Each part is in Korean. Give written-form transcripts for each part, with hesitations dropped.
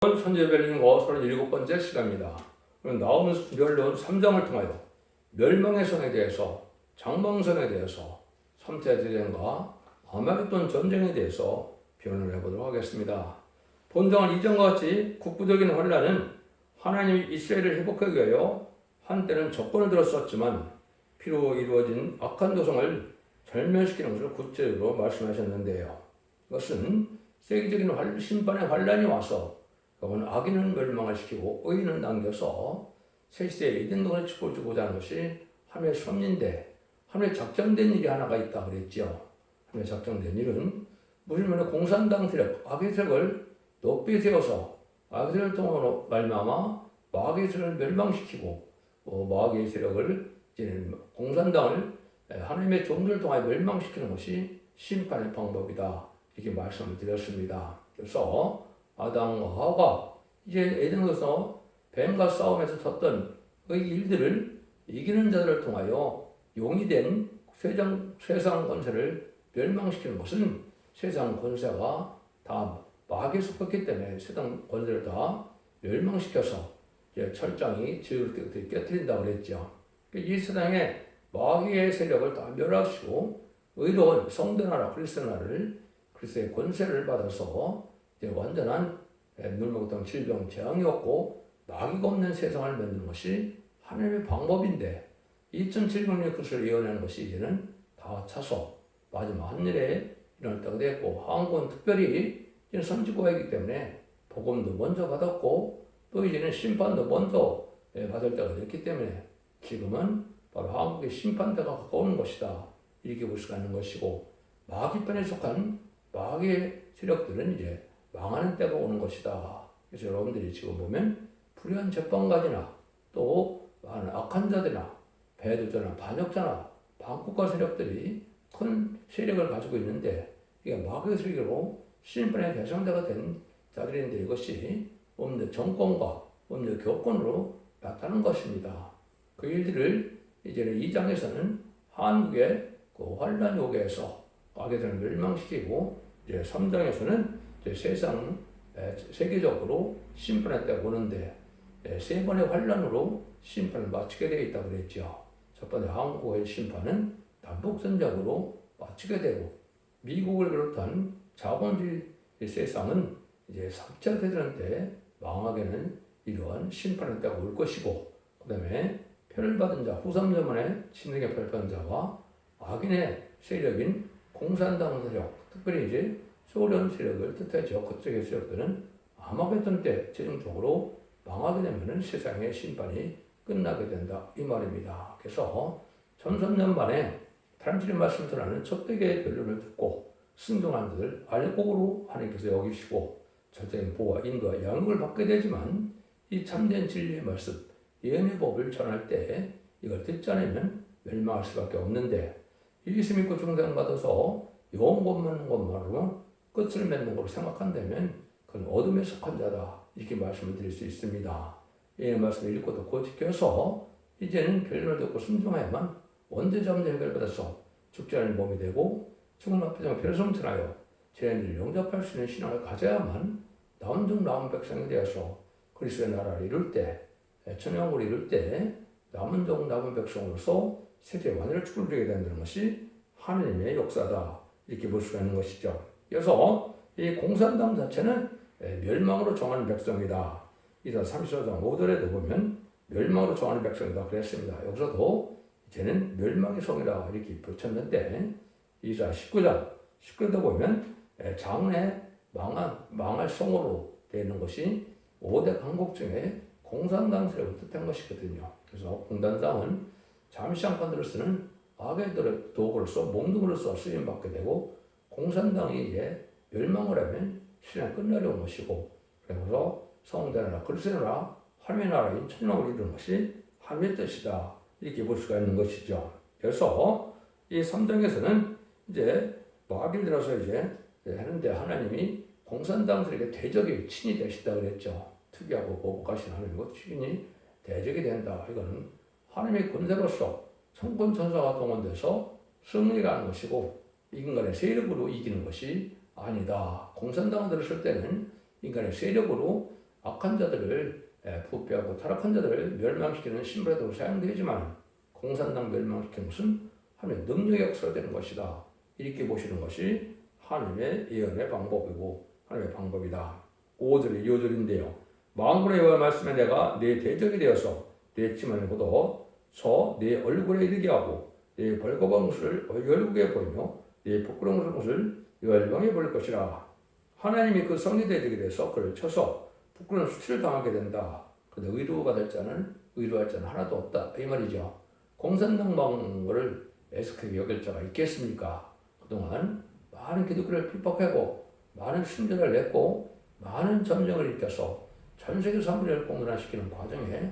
천재별링거 37번째 시간입니다. 나오는 별론 3장을 통하여 멸망의 성에 대해서, 장망성에 대해서, 삼태대전과 아마겟돈 전쟁에 대해서 변을 해보도록 하겠습니다. 본장은 이전과 같이 국부적인 환란은 하나님이 이스라엘을 회복하기 위하여 한때는 조건을 들었었지만 피로 이루어진 악한 조성을 절멸시키는 것을 구체적으로 말씀하셨는데요. 이것은 세계적인 심판의 환란이 와서 그건 악인은 멸망을 시키고 의인은 남겨서 새시대에 이된 동안의 축복을 주고자 하는 것이 하나님의 섭리인데, 하나님의 작정된 일이 하나가 있다 그랬죠. 하나님의 작정된 일은 무슬림의 공산당 세력, 악의 세력을 높이 세워서 악의 세력을 통하여 말미암아 마귀의 세력을 멸망시키고, 마귀의 세력을 이제는 공산당을 하나님의 종들을 통하여 멸망시키는 것이 심판의 방법이다, 이렇게 말씀을 드렸습니다. 그래서 아담과 하와가 이제 에덴에서 뱀과 싸움에서 졌던 그 일들을 이기는 자들을 통하여 용이 된 세상 권세를 멸망시키는 것은 세상 권세가 다 마귀에 속했기 때문에 세상 권세를 다 멸망시켜서 이제 철장이 지을 때 깨뜨린다고 그랬죠. 이 세상에 마귀의 세력을 다 멸하시고 의로운 성대 나라 그리스도 나라를, 그리스도의 권세를 받아서 이제 완전한 눈먹던 질병 재앙이 없고 마귀가 없는 세상을 만드는 것이 하나님의 방법인데, 2700년의 그것을 예언하는 것이 이제는 다 차서 마지막 한일에 일어날 때가 됐고, 한국은 특별히 이제는 선지국이기 때문에 복음도 먼저 받았고 또 이제는 심판도 먼저 받을 때가 됐기 때문에 지금은 바로 한국의 심판대가 가까운 것이다, 이렇게 볼 수가 있는 것이고, 마귀편에 속한 마귀의 세력들은 이제 망하는 때가 오는 것이다. 그래서 여러분들이 지금 보면 불의한 재판관이나 또 많은 악한 자들이나 배도자나 반역자나 반국가 세력들이 큰 세력을 가지고 있는데, 이게 마귀의 세력으로 심판의 대상자가 된 자들인데, 이것이 법률 정권과 법률 교권으로 나타난 것입니다. 그 일들을 이제는 2장에서는 한국의 그 환란이 오게 해서 악에서는 멸망시키고, 이제 3장에서는 이제 세계적으로 심판의 때가 오는데, 세 번의 환란으로 심판을 마치게 되어 있다고 그랬죠. 첫 번째 한국의 심판은 남북전쟁으로 마치게 되고, 미국을 비롯한 자본주의 세상은 이제 3차 대전 때 망하게는 이러한 심판의 때가 올 것이고, 그 다음에 표를 받은 자, 후삼전만에 진흙의 표를 받은 자와 악인의 세력인 공산당 세력, 특별히 이제 소련 세력을 뜻하죠. 그쪽의 세력들은 아마겟돈 때 최종적으로 망하게 되면은 세상의 심판이 끝나게 된다, 이 말입니다. 그래서 1300년 만에 다람쥐의 말씀을 전하는 첫100개의 변론을 듣고 순종한 자들 알곡으로 하나님께서 여기시고 절대적인 보호와 인도와 양육을 받게 되지만, 이 참된 진리의 말씀, 예언의 법을 전할 때 이걸 듣지 않으면 멸망할 수밖에 없는데, 예수 믿고 중생받아서 영원 못 것만으로 끝을 맺는 것으로 생각한다면 그건 어둠에 속한 자다, 이렇게 말씀을 드릴 수 있습니다. 이 말씀을 읽고 듣고 지켜서 이제는 변론을 듣고 순종해야만 원죄 잠재 해결받아서 죽지 않을 몸이 되고 죽음 앞에서 표를 성천하여 죄인들을 용접할 수 있는 신앙을 가져야만 남은 중 남은 백성이 되어서 그리스도의 나라를 이룰 때, 천영을 이룰 때 남은 종 남은 백성으로서 세계 완전한 축복을 누리게 된다는 것이 하나님의 역사다, 이렇게 볼 수가 있는 것이죠. 그래서 이 공산당 자체는 멸망으로 정하는 백성이다. 이사 34장 5절에도 보면 멸망으로 정하는 백성이다 그랬습니다. 여기서도 이제는 멸망의 성이라 이렇게 붙였는데, 이사 19절도 보면 장래 망할 성으로 되는 것이 5대 강국 중에 공산당 세력을 뜻한 것이거든요. 그래서 공산당은 잠시 한간들을 쓰는 악의 도구로서, 몽둥으로서 쓰임받게 되고, 공산당이 이제 멸망을 하면 시간이 끝나려는 것이고, 그래서 성대나라 그리스도나라 하나님의 나라인 천국을 이루는 것이 하나님의 뜻이다, 이렇게 볼 수가 있는 것이죠. 그래서 이 3장에서는 이제 마귀를 들어서 이제 하는데, 하나님이 공산당들에게 대적이 친히 되시다 그랬죠. 특이하고 거룩하신 하나님과 친히 대적이 된다. 이거는 하나님의 권세로서 성권 천사가 동원돼서 승리가 하는 것이고, 인간의 세력으로 이기는 것이 아니다. 공산당을 들었을 때는 인간의 세력으로 악한 자들을 부패하고 타락한 자들을 멸망시키는 심판에도 사용되지만 공산당 멸망시키는 것은 하나님의 능력의 역사가 되는 것이다. 이렇게 보시는 것이 하나님의 예언의 방법이고 하나님의 방법이다. 5절이 2절인데요. 만군의 여호와 말씀에 내가 내 대적이 되어서 내 치마를 걷어서 내 얼굴에 이르게 하고 내 벌거벗은 것을 열국에 보이며 내 부끄러운 것을 열방에 보일 것이라. 하나님이 그 성리 대적이 돼서 그를 쳐서 부끄러운 수치를 당하게 된다. 그런데 의로가 될 자는 의로할 자는 하나도 없다. 이 말이죠. 공산당 방어를 애석하게 여길 자가 있겠습니까? 그동안 많은 기독교를 핍박하고 많은 승전을 냈고 많은 전쟁을 일으켜서 전 세계 3분의 1을 공산화시키는 과정에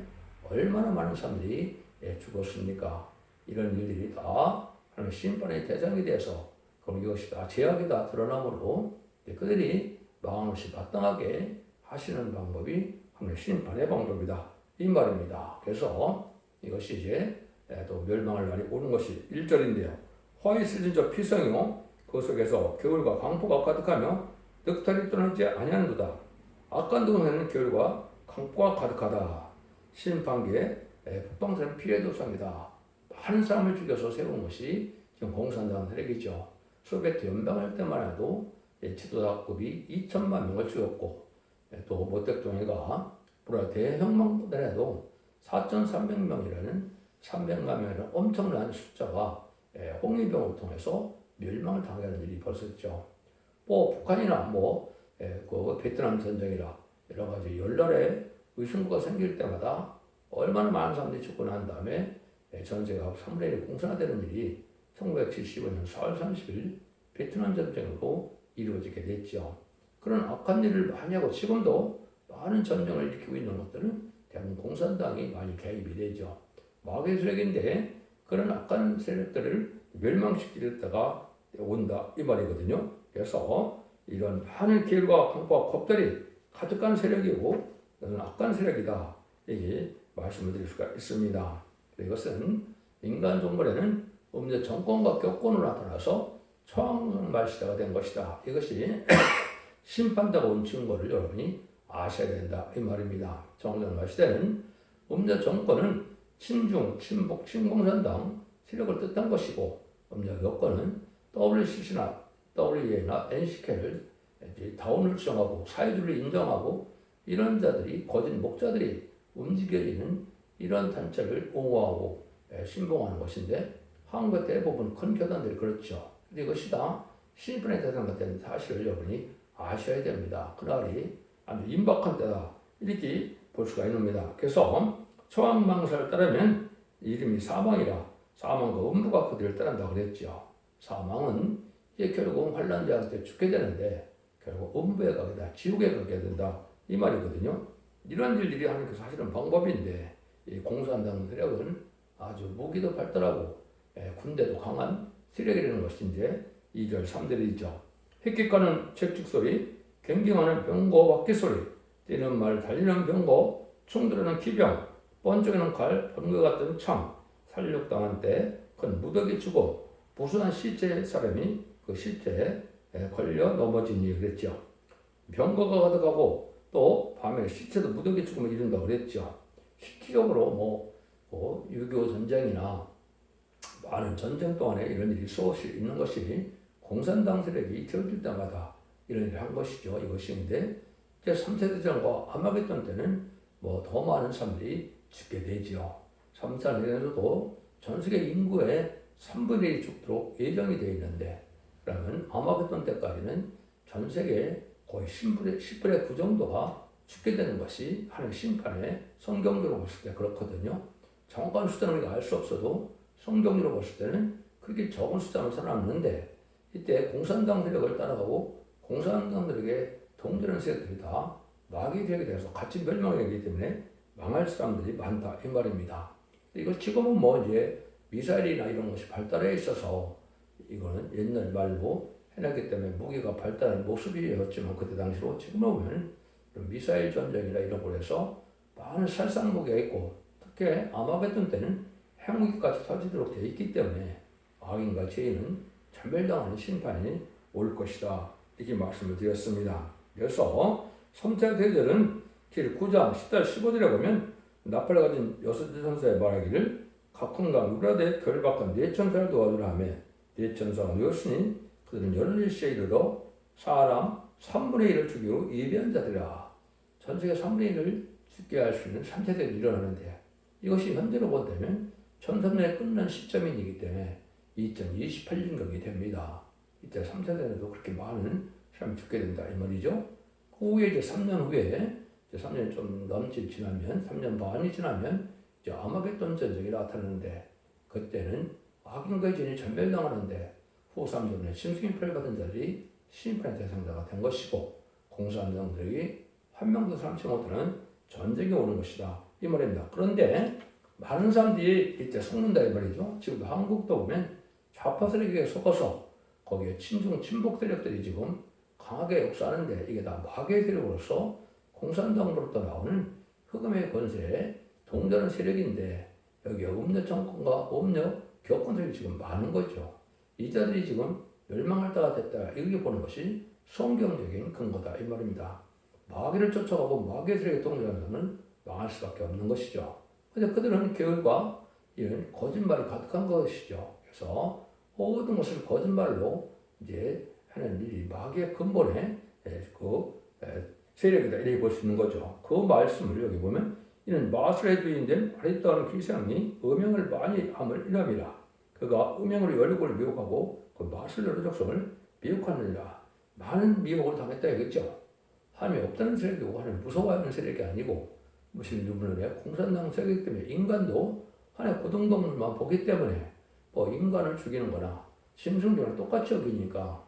얼마나 많은 사람들이 죽었습니까? 이런 일들이 다 하나님의 심판의 대상이 돼서 그럼 이것이 다 죄악이다 드러나므로 그들이 망한 것이 마땅하게 하시는 방법이 하나님의 심판의 방법이다. 이 말입니다. 그래서 이것이 이제 또 멸망할 날이 오는 것이 1절인데요. 화이 슬진 저 피성이요 그 속에서 겨울과 강포가 가득하며 늑탈이 떠나지 아니하는도다. 악한 동네는 겨울과 강포가 가득하다. 심판기에 북방사는 피해 도상이다. 많은 사람을 죽여서 세운 것이 지금 공산당 세력이죠. 소비에트 연방할 때만 해도 지도자급이 2천만 명을 죽였고 또 모택동해가 불화 대혁명보다 해도 4,300명이라는 300만 명이라는 엄청난 숫자가 홍위병을 통해서 멸망을 당하는 일이 벌어졌죠. 뭐 북한이나 그 베트남 전쟁이라 여러 가지 열날에 의심부가 생길 때마다 얼마나 많은 사람들이 죽고 난 다음에 전 세계가 3분의 1이 공산화되는 일이 1975년 4월 30일 베트남 전쟁으로 이루어지게 됐죠. 그런 악한 일을 많이 하고 지금도 많은 전쟁을 일으키고 있는 것들은 대한민국 공산당이 많이 개입이 되죠. 마귀의 세력인데 그런 악한 세력들을 멸망시킬 때가 온다 이 말이거든요. 그래서 이런 많은 계율과 강포와 겁들이 가득한 세력이고 이건 악한 세력이다. 이게 말씀을 드릴 수가 있습니다. 이것은 인간 종말에는 음녀 정권과 격권으로 나타나서 초항말 시대가 된 것이다. 이것이 심판다고 온 증거를 여러분이 아셔야 된다. 이 말입니다. 정말 시대는 음녀 정권은 친중, 친북, 친공산당 세력을 뜻한 것이고 음녀 여권은 WCC나 WEA나 NCK를 다운을 주장하고 사회주의를 인정하고 이런 자들이 거짓 목자들이 움직여지는 이런 단체를 옹호하고 신봉하는 것인데 한국 대부분 큰 교단들이 그렇죠. 근데 이것이 다 심판의 대상과 된 사실을 여러분이 아셔야 됩니다. 그날이 아주 임박한 때다 이렇게 볼 수가 있습니다. 그래서 초항망사를 따르면 이름이 사망이라 사망과 음부가 그들을 따른다고 그랬죠. 사망은 이제 결국 환란자한테 죽게 되는데 결국 음부에 가게 된다. 지옥에 가게 된다. 이 말이거든요. 이런 일들이 하는 게 사실은 방법인데 이 공산당 세력은 아주 무기도 발달하고 군대도 강한 세력이라는 것이 이제 2절 3절이죠. 헥헥하는 채찍소리, 경경하는 병거 바퀴 소리, 뛰는 말, 달리는 병거, 총 들어는 기병, 번쩍이는 칼, 번개 같은 창, 살육당한 때 큰 무더기 죽음, 부수한 시체 사람이 그 시체에 걸려 넘어지니 그랬죠. 병거가 가득하고 또 밤에 시체도 무더기 죽음을 이룬다고 그랬죠. 실질적으로 6.25 전쟁이나 많은 전쟁 동안에 이런 일이 수없이 있는 것이 공산당 세력이 이태워질 때마다 이런 일을 한 것이죠. 이것인데 이제 3차 대전과 아마겟돈 때는 더 많은 사람들이 죽게 되죠. 3차 대전에서도 전 세계 인구의 3분의 1이 죽도록 예정이 되어 있는데 그러면 아마겟돈 때까지는 전 세계 거의 10분의 9 정도가 죽게 되는 것이 하나님의 심판의 성경적으로 봤을 때 그렇거든요. 정확한 숫자는 우리가 알 수 없어도 성경적으로 봤을 때는 그렇게 적은 숫자만 살아남는데 이때 공산당 세력을 따라가고 공산당들에게 동조하는 세력들이 다 마귀의 세력이 돼서 같이 멸망하기 때문에 망할 사람들이 많다 이 말입니다. 이거 지금은 이제 미사일이나 이런 것이 발달해 있어서 이거는 옛날 말로 해놨기 때문에 무기가 발달한 모습이었지만 그때 당시로 지금 보면 미사일 전쟁이나 이런 곳에서 많은 살상 무기가 있고 특히 아마겟돈 때는 핵무기까지 터지도록 되어 있기 때문에 악인과 죄인은 전멸당하는 심판이 올 것이다 이렇게 말씀을 드렸습니다. 그래서 3차 대전은 제9장 10달 15절에 보면 나팔을 가진 여섯 천사의 말하기를 각군과 누구라도 결박한 네 천사를 도와주라 하며 네 천사가 누웠으니 그들은 여러 일시에 이르러 사람 3분의 1을 죽이고 예비한 자들이라. 전세계 3분의 1을 죽게 할 수 있는 3세대가 일어나는데 이것이 현재로 본다면 1300년에 끝난 시점이기 때문에 2028년경이 됩니다. 이때 3세대에도 그렇게 많은 사람이 죽게 된다 이 말이죠. 그 후에 이제 3년 후에 이제 3년 좀 넘지 지나면 3년 반이 지나면 이제 아마겟돈 전쟁이 나타나는데 그때는 악인과의 진이 전멸당하는데 후 3년에 심승의 받은 자들이 심판의 대상자가 된 것이고 공산당들이 한 명도 삼지 못하는 전쟁이 오는 것이다 이 말입니다. 그런데 많은 사람들이 이때 속는다 이 말이죠. 지금 한국도 보면 좌파 세력에 속아서 거기에 친중 친북 세력들이 지금 강하게 역사하는데 이게 다 마귀의 세력으로서 공산당으로부터 나오는 흑암의 권세에 동전한 세력인데 여기에 음녀 정권과 음녀 교권 세력이 지금 많은 거죠. 이 자들이 지금 멸망할 때가 됐다 이렇게 보는 것이 성경적인 근거다 이 말입니다. 마귀를 쫓아가고 마귀의 세력에 동조하는 자는 망할 수밖에 없는 것이죠. 그런데 그들은 게을과 이런 거짓말이 가득한 것이죠. 그래서 모든 것을 거짓말로 이제 하는 일이 마귀의 근본에 그 세력이다 이렇게 볼 수 있는 거죠. 그 말씀을 여기 보면 이는 마술의 주인된 바리따는 기생이 음행을 많이 함을 이랍니다. 그가 음행으로 열국을 미혹하고 그 마술 여러 족속을 미혹하느니라. 많은 미혹을 당했다 이거죠. 하나님이 없다는 세력이고 하나님 무서워하는 세력이 아니고 무슨 유물의 공산당 세력이기 때문에 인간도 하나의 고등동물만 보기 때문에 뭐 인간을 죽이는 거나 심성적으로 똑같이 여기니까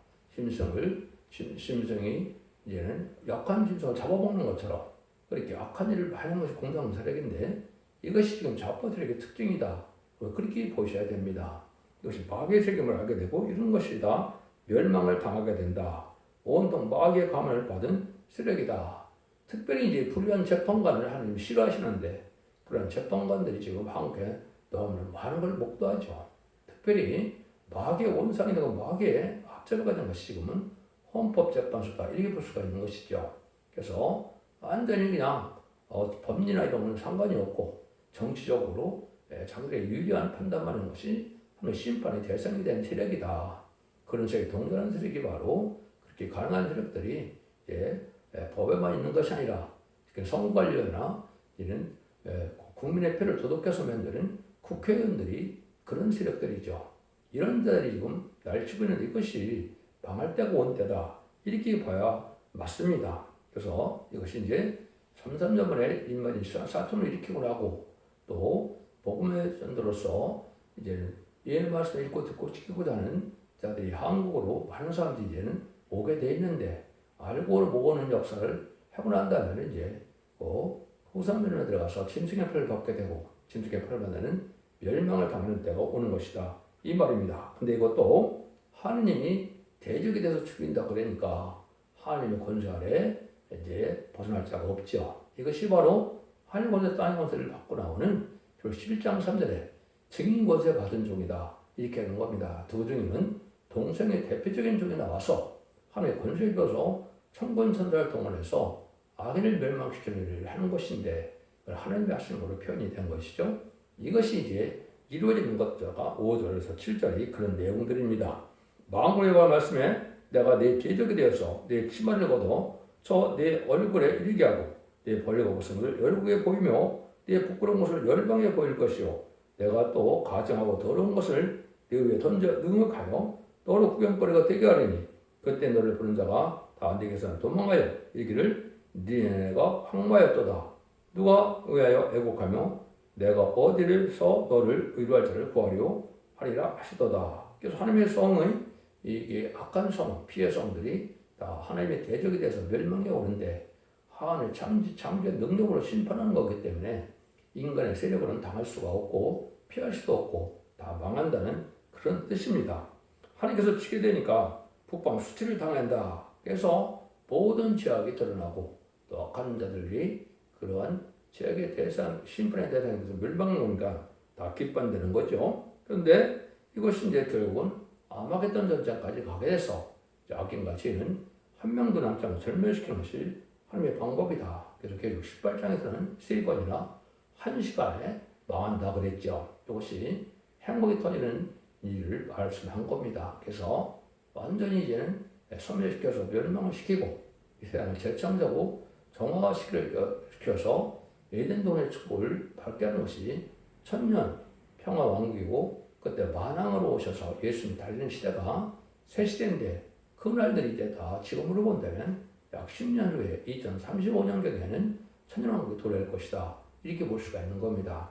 심성이 이제는 약한 짐승을 잡아먹는 것처럼 그렇게 악한 일을 많이 하는 것이 공산당 세력인데 이것이 지금 좌파 세력의 특징이다. 그렇게 보셔야 됩니다. 이것이 마귀의 책임을 알게 되고 이런 것이 다 멸망을 당하게 된다. 온통 마귀의 감을 받은 쓰레기다. 특별히 이제 불의한 재판관을 하나님 싫어하시는데 불의한 재판관들이 지금 한국에 너무 많은 걸 목도하죠. 특별히 마귀의 원상이 되고 마귀의 압제가 된 것이 지금은 헌법재판소다 이렇게 볼 수가 있는 것이죠. 그래서 완전히 그냥 법리나 이런 건 상관이 없고 정치적으로 자기들의 유리한 판단만 하는 것이 하나님의 심판의 대상이 된 세력이다. 그런 세력이 동전한 세력이 바로 그렇게 가능한 세력들이 이제 법에만 있는 것이 아니라 선거관리나 이런 국민의 표를 도둑해서 만드는 국회의원들이 그런 세력들이죠. 이런 자들이 지금 날치고 있는데 이것이 망할 때가 온 때다. 이렇게 봐야 맞습니다. 그래서 이것이 이제 3,3년 만에 인간이 사천을 일으키고 나고 또 복음의 전도로서 이제는 예의 말씀을 읽고 듣고 지키고자 하는 자들이 한국으로 많은 사람들이 이제는 오게 돼 있는데 알고 모으는 역사를 하고 난 다음에 이제 후삼면에 들어가서 짐승의 표를 받게 되고 짐승의 표를 받는 멸망을 당하는 때가 오는 것이다. 이 말입니다. 근데 이것도 하느님이 대적이 돼서 죽인다 그러니까 하느님의 권세 아래 이제 벗어날 자가 없죠. 이것이 바로 하늘 권세 땅의 권세를 받고 나오는 11장 3절에 증인 권세 받은 종이다. 이렇게 하는 겁니다. 두 종이는 동성의 대표적인 종이 나와서 하나님의 권세를 줘서 천군 천사를 동원해서 악인을 멸망시키는 일을 하는 것인데 하나님이 하시는 것으로 표현이 된 것이죠. 이것이 이제 이루어지는 것자가 5절에서 7절이 그런 내용들입니다. 만군의 여호와 말씀에 내가 내 대적이 되어서 내 치마를 걷어 저 내 얼굴에 이르게 하고 내 벌레가 벗은 것을 열국에 보이며 내 부끄러운 것을 열방에 보일 것이요 내가 또 가증하고 더러운 것을 내 위에 던져 능욕하여 너로 구경거리가 되게 하리니 그때 너를 보는 자가 다 네게서 도망하여 이르기를 네가 황마였도다. 누가 의하여 애곡하며 내가 어디를서 너를 의로할 자를 구하려 하리라 하시도다. 그래서 하나님의 성의 이게 악한 성, 피해 성들이 다 하나님의 대적이 돼서 멸망에 오는데 하나님의 창조의 능력으로 심판하는 거기 때문에 인간의 세력으로는 당할 수가 없고 피할 수도 없고 다 망한다는 그런 뜻입니다. 하나님께서 치게 되니까 북방 수치를 당한다. 그래서 모든 죄악이 드러나고 또 악한 자들이 그러한 죄악의 대상, 심판의 대상에 대해서 멸망하니까 다 기판되는 거죠. 그런데 이것이 이제 결국은 아마겟돈 전쟁까지 가게 돼서 악인과 죄는 한 명도 남지 않고 절멸시키는 것이 하나님의 방법이다. 그래서 결국 18장에서는 3번이나 1시간에 망한다 그랬죠. 이것이 행복이 터지는 일을 말씀한 겁니다. 그래서 완전히 이제는 소멸시켜서 멸망을 시키고 이 세상을 재창조하고 정화시켜서 에덴동의 축복을 받게 하는 것이 천년 평화 왕국이고, 그때 만왕으로 오셔서 예수님 달리는 시대가 새 시대인데, 그 날들이 이제 다 지금으로 본다면 약 10년 후에 2035년경에는 천년왕국이 도래할 것이다, 이렇게 볼 수가 있는 겁니다.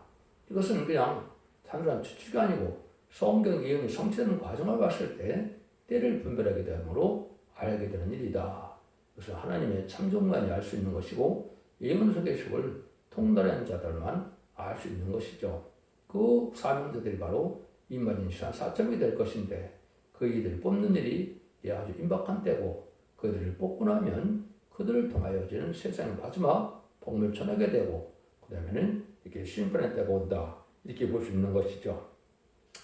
이것은 그냥 단순한 추측이 아니고 성경 예언이 성취되는 과정을 봤을 때 때를 분별하게 되므로 알게 되는 일이다. 그래서 하나님의 참종만이 알 수 있는 것이고, 예언 속의식을 통달하는 자들만 알 수 있는 것이죠. 그 사명자들이 바로 임마진 시간 4점이 될 것인데, 그 이들을 뽑는 일이 아주 임박한 때고, 그들을 뽑고 나면 그들을 통하여 지는 세상의 마지막 복을 전하게 되고, 그 다음에는 이렇게 심판의 때가 온다, 이렇게 볼 수 있는 것이죠.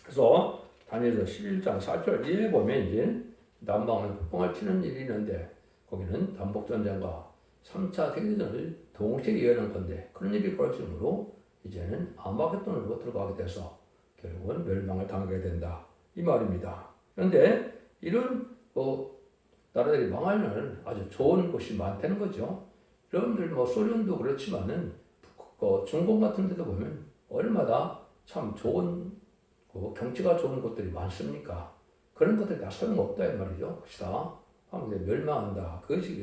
그래서 다니엘서 11장 4절 이에 보면 이제 남방은 폭풍을 치는 일이 있는데, 거기는 단복전쟁과 3차 세계대전을 동시에 예언한 건데, 그런 일이 벌어지므로 이제는 아마겟돈으로 들어가게 돼서 결국은 멸망을 당하게 된다, 이 말입니다. 그런데 이런 나라들이 망할 날 아주 좋은 곳이 많다는 거죠. 여러분들 소련도 그렇지만은 중공 같은 데도 보면 얼마나 참 좋은 경치가 좋은 곳들이 많습니까? 그런 것들이 다 소용없다, 이 말이죠. 그것이 다 멸망한다. 그것이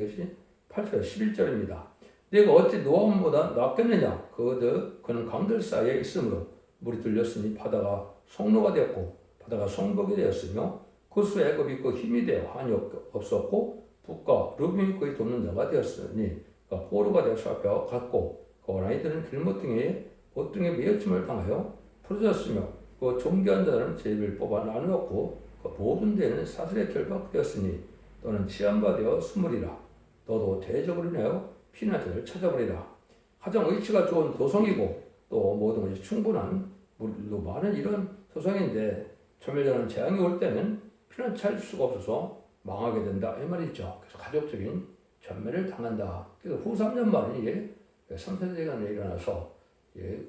8절 11절입니다. 내가 어찌 노아원보다 낫겠느냐? 그는 강들 사이에 있으므로 물이 들렸으니 바다가 성로가 되었고 바다가 성벽이 되었으며 그 수 애굽이 그 힘이 되어 한이 없었고 북과 루빔이 그의 돕는 자가 되었으니 포로가 되어 살펴 갔고 그 어린아이들은 길모퉁이에 옷등에 매어침을 당하여 풀어졌으며 그 존귀한 자들은 제비를 뽑아 나누었고 그 모든 데는 사슬에 결박되었으니 너는 치안바 되어 숨으리라. 너도 대적으로 인하여 피난처를 찾아버리라. 가장 위치가 좋은 도성이고 또 모든 것이 충분한 물도 많은 이런 도성인데, 초멸자는 재앙이 올 때는 피난처 찾을 수가 없어서 망하게 된다, 이 말이죠. 그래서 가족적인 전멸을 당한다. 그래서 후 3년 만에 이게 3세대가 일어나서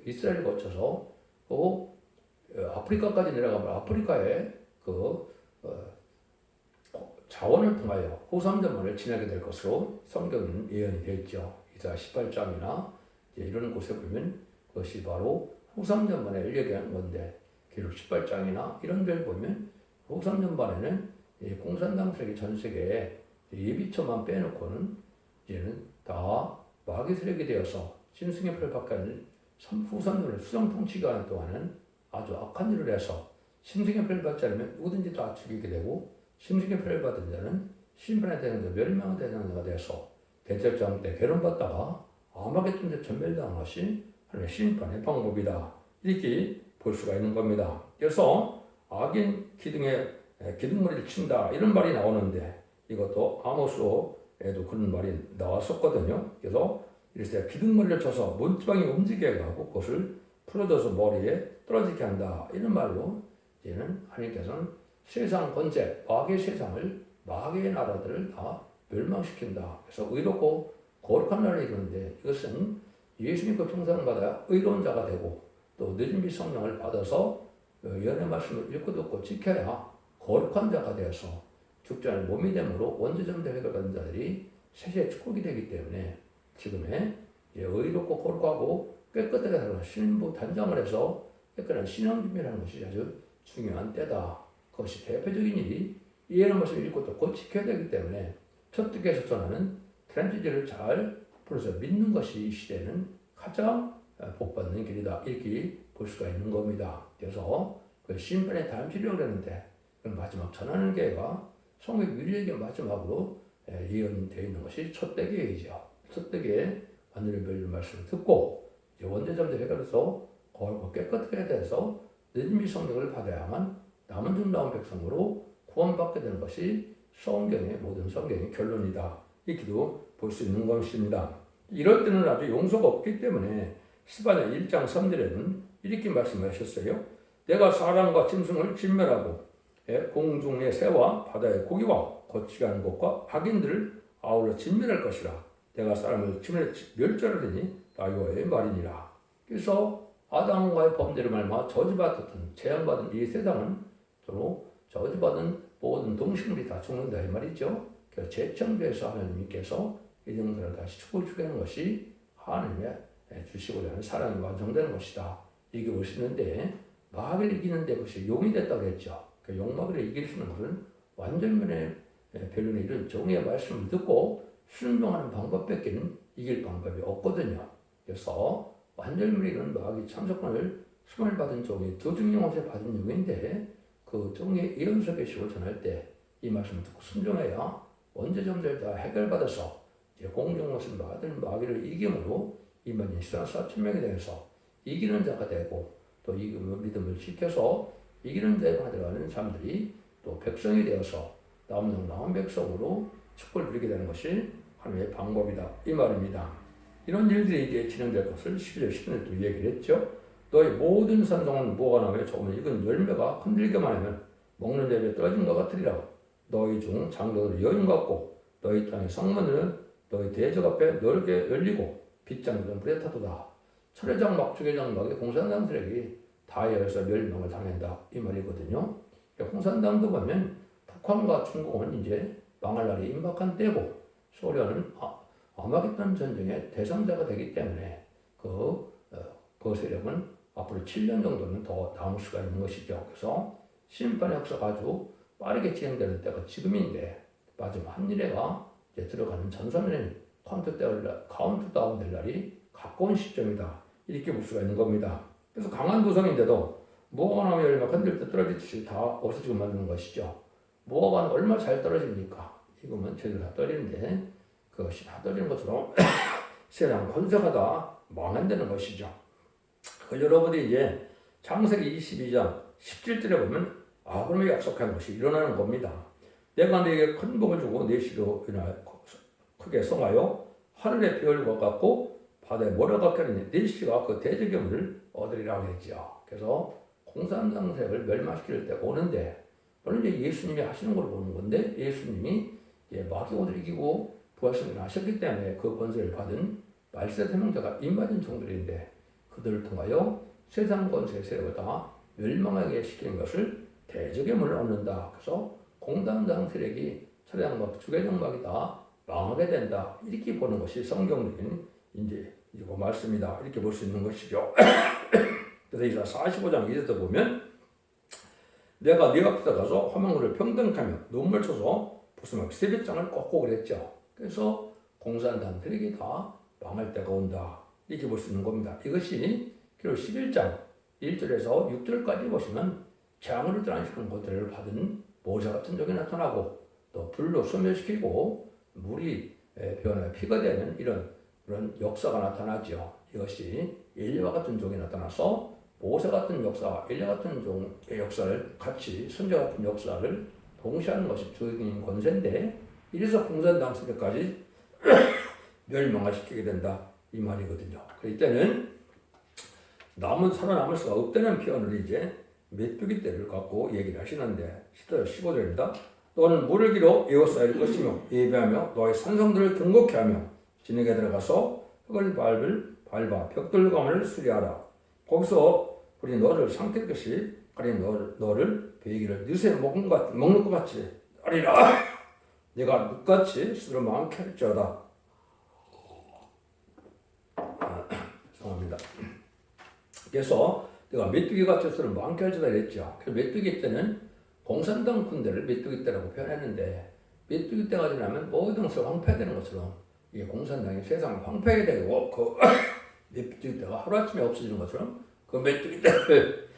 이스라엘을 거쳐서 또 아프리카까지 내려가면 아프리카에 자원을 통하여 후 3년 만에 지나게 될 것으로 성경에는 예언이 되어 있죠. 이사야 18장이나 이런 곳에 보면 그것이 바로 후 3년 만에 얘기하는 건데, 기록 18장이나 이런 데를 보면 후 3년 만에는 공산당 세계 전 세계에 예비처만 빼놓고는 이제는 다 마귀 세력이 되어서 짐승의 표를 받게 하는 후 3년의 수정 통치 기간 동안은 아주 악한 일을 해서 짐승의 표를 받지 않으면 누구든지 다 죽이게 되고, 짐승의 표를 받은 자는 심판의 대상자, 멸망의 대상자가 되어서 대절장 때 괴롭받다가 아마겟돈 때 전멸당한 것이 하나님의 심판의 방법이다, 이렇게 볼 수가 있는 겁니다. 그래서 악인 기둥머리를 친다, 이런 말이 나오는데, 이것도 아모스에도 그런 말이 나왔었거든요. 그래서 이래서 기둥머리를 쳐서 문지방이 움직이게 하고 그것을 풀어줘서 머리에 떨어지게 한다, 이런 말로 이제는 하나님께서는 세상 권세, 마귀의 세상을, 마귀의 나라들을 다 멸망시킨다. 그래서 의롭고 거룩한 나라를 이루는데, 이것은 예수님과 평생을 받아 의로운 자가 되고 또 늦은비 성령을 받아서 연의 말씀을 읽고 듣고 지켜야 거룩한 자가 되어서 죽지 않은 몸이 되므로 원죄점 대회를 받은 자들이 세세의 축복이 되기 때문에 지금의 의롭고 거룩하고 깨끗하게 살아가는 신부 단장을 해서 깨끗한 신앙 준비라는 것이 아주 중요한 때다. 그것이 대표적인 일이 이해하는 것을 읽고 또 곧 지켜야 되기 때문에 첫득에서 전하는 트렌치지를 잘 풀어서 믿는 것이 이 시대에는 가장 복받는 길이다, 이렇게 볼 수가 있는 겁니다. 그래서 그 심판의 다음시려고 하는데, 그 마지막 전하는 계가 성경 유리에게 마지막으로 예언되어 있는 것이 첫대계이죠. 첫대계에 완전히 멸릴 말씀을 듣고 원죄점들 해결해서 거룩하고 깨끗하게 돼서 늦은비 성령을 받아야만 남은 중 나온 백성으로 구원받게 되는 것이 성경의 모든 성경의 결론이다, 이렇게도 볼 수 있는 것입니다. 이럴 때는 아주 용서가 없기 때문에 스바냐 1장 3절에는 이렇게 말씀하셨어요. 내가 사람과 짐승을 진멸하고 공중의 새와 바다의 고기와 거치게 하는 것과 악인들을 아울러 진멸할 것이라. 내가 사람을 멸절하리니 다 여호와의 말이니라. 그래서 아담과의 범죄를 말마 저주받았던 재앙받은 이 세상은 서로 저주받은 모든 동식물이 다 죽는다 이 말이죠. 그래서 재창조해서 하나님께서 이 정도를 다시 축복을 주게 하는 것이 하나님의 주시고자 하는 사랑이 완성되는 것이다. 이게 멋있는데 마귀를 이기는데 그것이 용이 됐다고 했죠. 그 용마귀를 이길 수 있는 것은 완전면의 변론의 이런 정의의 말씀을 듣고 순종하는 방법밖에 이길 방법이 없거든요. 그래서 완전면의 이런 마귀 참석권을 수을 받은 종이 두중용어에 받은 용인데 그 종의 예언서 계시를 전할 때 이 말씀을 듣고 순종해야 원죄점들 다 해결받아서 이제 공중것을 받은 마귀를 이김으로 이만희 4,000명에 대해서 이기는 자가 되고 또 이 믿음을 지켜서 이기는 자가 되어가는 사람들이 또 백성이 되어서 나온 백성으로 축복을 누리게 되는 것이 하나님의 방법이다 이 말입니다. 이런 일들이 이제 진행될 것을 12절 10절에 또 얘기를 했죠. 너희 모든 산성은 뭐가 나며 조금 익은 열매가 흔들기만 하면 먹는 재미에 떨어진 것 같으리라. 너희 중 장로들은 여인 같고 너희 땅의 성문은 너희 대적 앞에 넓게 열리고 빗장들은 불에 타도다. 철회장 막 주계장 막의 공산당들에게 다 열어서 멸망을 당한다 이 말이거든요. 공산당도 보면 북한과 중국은 이제 망할 날이 임박한 때고 소련은 아마겟돈 전쟁의 대상자가 되기 때문에 그 세력은 앞으로 7년 정도는 더 남을 수가 있는 것이죠. 그래서 심판의 역사가 아주 빠르게 진행되는 때가 지금인데 마지막 한일회가 이제 들어가는 전선의 카운트다운 될 날이 가까운 시점이다. 이렇게 볼 수가 있는 겁니다. 그래서 강한 도성인데도 무화과 나무 열매 건들 때 떨어지듯이 다 없어지고 만드는 것이죠. 무화과는 얼마나 잘 떨어집니까? 이거면 제대로 다 떨리는데 그것이 다 떨리는 것처럼 세상 권세가 다 망한다는 것이죠. 여러분이 이제 창세기 22장 17절에 보면 아브라함이 약속한 것이 일어나는 겁니다. 내가 네게 큰 복을 주고 네 씨로 크게 성하여 하늘의 별과 같고 바다의 모래와 같게 하니 네 씨가 그 대적의 물을 얻으리라고 했죠. 그래서 공산당색을 멸망시킬 때가 오는데 물론 이제 예수님이 하시는 걸 보는 건데 예수님이 마귀 옷을 이기고 부활승을 하셨기 때문에 그 권세를 받은 말세 대명자가 임받은 종들인데 그들을 통하여 세상 권세 세력을 다 멸망하게 시키는 것을 대적의 물을 얻는다. 그래서 공산당 세력이 철양막 주계장막이 다 망하게 된다. 이렇게 보는 것이 성경적인 이제 그 말씀이다. 이렇게 볼 수 있는 것이죠. 그래서 이사 45장 2절부터 보면 내가 네 앞에 가서 화망물을 평등하며 눈물 쳐서 무슨 세뱃장을 꺾고 그랬죠. 그래서 공산당 세력이 다 망할 때가 온다. 이렇게 볼 수 있는 겁니다. 이것이 그리고 11장 1절에서 6절까지 보시면 재앙으로 드러나시는 것들을 받은 모세 같은 적이 나타나고 또 불로 소멸시키고 물이 변해 피가 되는 그런 역사가 나타나죠. 이것이 엘리와 같은 종이 나타나서 모세 같은 역사와 엘리 같은 종의 역사를 같이 선조 같은 역사를 동시하는 것이 주인 권세인데 이래서 공산당 세력까지 멸망을 시키게 된다 이 말이거든요. 이때는 살아남을 수가 없다는 표현을 이제 메뚜기 떼를 갖고 얘기를 하시는데 15절입니다. 너는 물을 길어 에워싸일 것이며 예배하며 너의 산성들을 경곡케 하며 진흙에 들어가서 흙을 밟아 벽돌 가문을 수리하라. 거기서 우리 너를 삼킬 것이 가령 너를 베기를 늦에 먹는 것 같이 하리라. 내가 늑같이 스스로 많게 할지어다. 죄송합니다. 그래서 내가 메뚜기같이 스스로 많게 할지어다 그랬죠. 그래서 메뚜기 때는 공산당 군대를 메뚜기 때라고 표현했는데 메뚜기 때가 지나면 모든 것을 황폐되는 것처럼 이게 공산당이 세상을 황폐하게 되고 그 메뚜기 때가 하루아침에 없어지는 것처럼 그 메뚜기 때를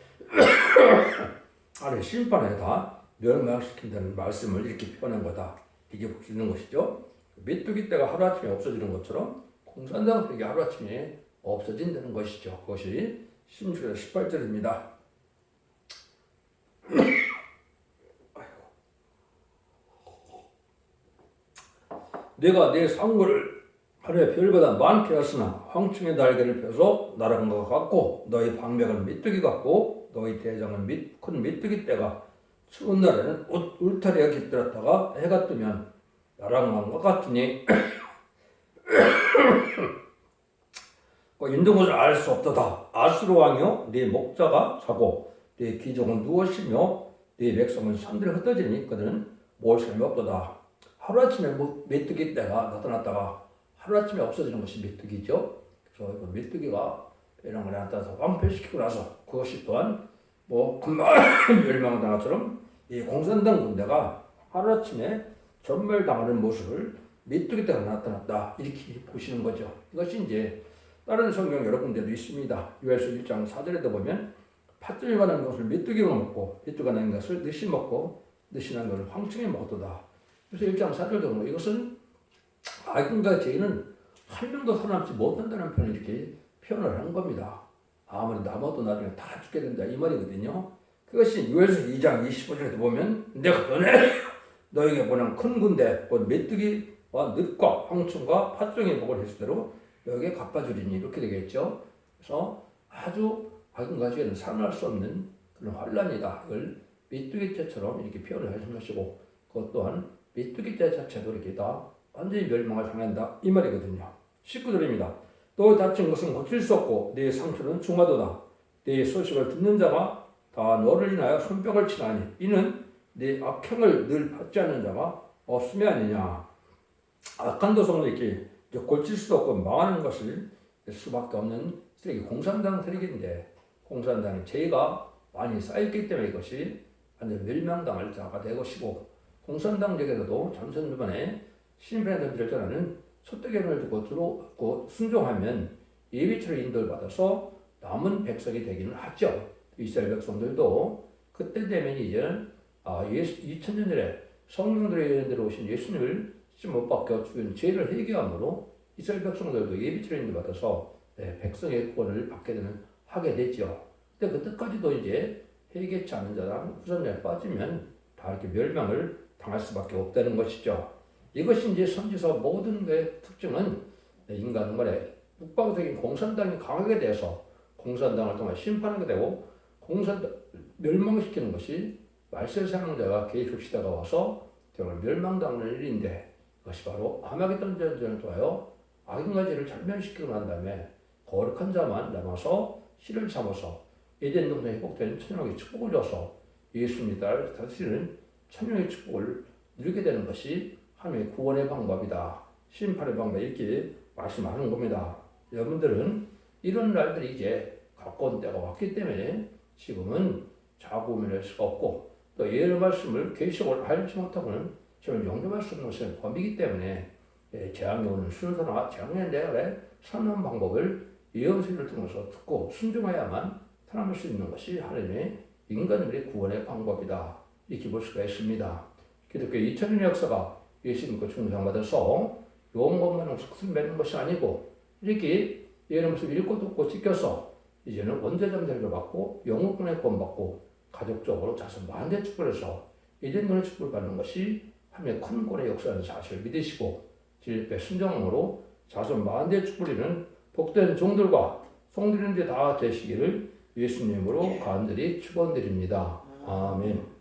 아래 심판에 다 멸망시킨다는 말씀을 이렇게 표현한 거다. 이게 볼 수 있는 것이죠. 메뚜기 때가 하루아침에 없어지는 것처럼 공산당 세력이 하루아침에 없어진다는 것이죠. 그것이 16절 18절입니다. 내가 내 상고를 하루에 별보다 많게 하으나 황충의 날개를 펴서 날아간 것 같고 너희 방백은 메뚜기 같고 너희 대장은 큰 메뚜기 떼가 추운 날에는 울타리가 깃들었다가 해가 뜨면 날아간 것 같으니 있는 것을 알 수 없도다. 아수르 왕이요 네 목자가 자고 네 귀족은 누워쉬며 네 백성은 산들에 흩어지니 그들은 먹을 사람이 없도다. 하루아침에 메뚜기 떼가 나타났다가 하루아침에 없어지는 것이 메뚜기죠. 그래서 그 메뚜기가 이런 걸 나타나서 완패시키고 나서 그것이 또한 금방 멸망당한 것처럼 이 공산당 군대가 하루아침에 전멸당하는 모습을 메뚜기 떼가 나타났다. 이렇게 보시는 거죠. 이것이 이제 다른 성경 여러 군데도 있습니다. 요엘서 1장 4절에도 보면 팥죽이 가는 것을 메뚜기가 먹고 메뚜기가 난 것을 늑시 먹고 늑시 난 것을 황충이 먹었도다. 그래서 1장 4절도 보면 이것은 악인과 죄인은 한 명도 살아남지 못한다는 표현을 이렇게 표현을 한 겁니다. 아무리 남아도 나중에 다 죽게 된다 이 말이거든요. 그것이 요엘서 2장 25절에도 보면 내가 전에 너에게 보낸 큰 군대 곧 메뚜기와 늑과 황충과 팥종의 목을 했을 대로 여기에 갚아주리니 이렇게 되겠죠. 그래서 아주 악인과 죄는 상할 수 없는 그런 환란이다. 이걸 메뚜기떼처럼 이렇게 표현을 하신 것이고 그것 또한 메뚜기떼 자체도 이렇게 다 완전히 멸망을 당한다 이 말이거든요. 19절입니다. 또 다친 것은 고칠 수 없고 네 상처는 중하도다. 네 소식을 듣는 자가 다 너를 인하여 손뼉을 치나니 이는 네 악행을 늘 받지 않는 자가 없음이 아니냐. 악한 도성을 이렇게 고칠 수도 없고 망하는 것을 수밖에 없는 세력이 공산당 세력인데 공산당의 죄가 많이 쌓였기 때문에 이것이 완전 멸망당할 자가 될 것이고 공산당에게도 전선주반에 신변에 결정하는 소떼견을 두고 들어오고 순종하면 예비처럼 인도를 받아서 남은 백성이 되기는 하죠. 이스라엘 백성들도 그때 되면 이제 2000년 전에 성령들의 예언대로 오신 예수님을 못 박혀 죽은 죄를 회개함으로 이스라엘 백성들도 예비처럼 인도를 받아서 백성의 구원을 받게 하게 되죠. 근데 그때까지도 이제 회개치 않은 자랑 후손자에 빠지면 다 이렇게 멸망을 당할 수밖에 없다는 것이죠. 이것이 이제 선지서 모든 게 특징은 인간말에 국방적인 공산당이 강하게 돼서 공산당을 통해 심판하게 되고 공산당 멸망시키는 것이 말세상자가 개입시다가 와서 정말 멸망당하는 일인데 그것이 바로 아마겟돈 전쟁을 통하여 악인과 죄를 절멸시키고 난 다음에 거룩한 자만 남아서 씨를 삼아서 에덴 동산에 회복된 천연의 축복을 줘서 예수님이 다스리는 천연의 축복을 누리게 되는 것이 하나님의 구원의 방법이다. 심판의 방법 이렇게 말씀하는 겁니다. 여러분들은 이런 날들이 이제 가까운 때가 왔기 때문에 지금은 자고민할 수가 없고 또 예언의 말씀을 계시록을 알지 못하고는 저는 용납할 수 없는 것은 범이기 때문에 재앙이 오는 순서나 재앙의 내열에 사는 방법을 예언서를 통해서 듣고 순종해야만 살아남을 수 있는 것이 하나님의 인간들의 구원의 방법이다. 이렇게 볼 수가 있습니다. 기독교 2000년의 역사가 예수님과 중상받아서 좋은 것만 숙술 맺는 것이 아니고 이렇게 예언의 말씀을 읽고 듣고 지켜서 이제는 원죄점들을 받고 영웅권의 구원받고 가족적으로 자손 만대 축복을 해서 이전권의 축복을 받는 것이 하나님의 큰 권의 역사라는 사실을 믿으시고 진리의 순종으로 자손 만대 축복이는 복된 종들과 성도님들이 다 되시기를 예수님으로 간절히 축원드립니다. 아멘.